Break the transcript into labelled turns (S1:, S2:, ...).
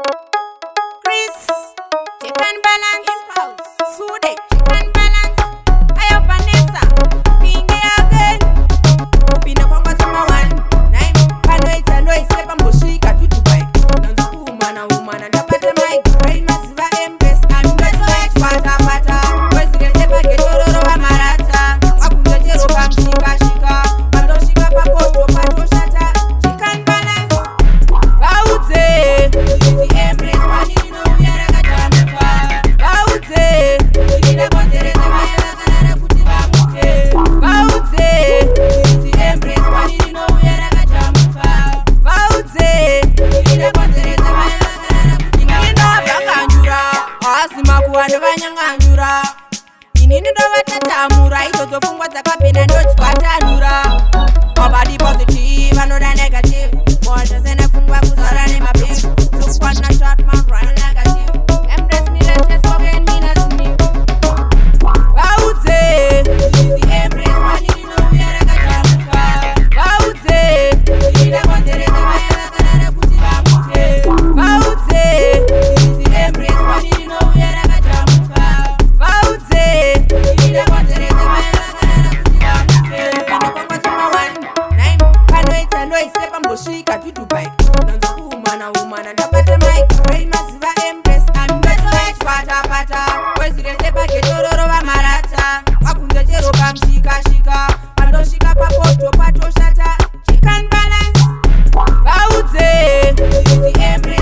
S1: Chris, check and balance. Sude, check and balance. Ayo Vanessa, being there again. Upina kwanga tuma one. Naim, panoita no isepa mboshika tutu bike. Nanzu umana ndapata mic. Rain masiva embrace. I'm not like pata. Wezile sepa ketororo wa marata. Wakunja jero kamshika shika. Mandoshika papoto pato shata. Check and balance. Bauze, ujizi embrace. Wanini no uyara katamuka. Bauze, ujina kontereza mayala kanara kuti bamuke. Bauze, ujizi embrace. Wanini no uyara katamuka. Bauze, ujina kontereza mayala kanara kuti bamuke. Inini no bakanyura, asima kuwando banyanganyura. Inini no batatamura, itoto fungwa zakapena ndo twatanura. Nobody positive, I know the negative. More just in a fungwa kuzara ni mapiv. Look what not shot man run negative. Embrace me, let's just forget me not sniff. Bauze, ujizi embrace, wanini no uyara katamuka. Bauze, ujina kontereza mayala kanara kuti bamuke. Bauze, ujizi embrace, wanini no uyara katamuka. Bauze, ujina kontereza mayala kanara kuti bamuke. Pino kwanga tuma one. Naim, panoita no isepa mboshika tutu bike. Nanzu umana ndapata mic. Rain masiva embrace. I'm not like pata. Wezile sepa ketororo wa marata. Wakunja jero kamshika shika. Pandoshika papoto pato shata. Check and balance. Bauze, ujizi embrace.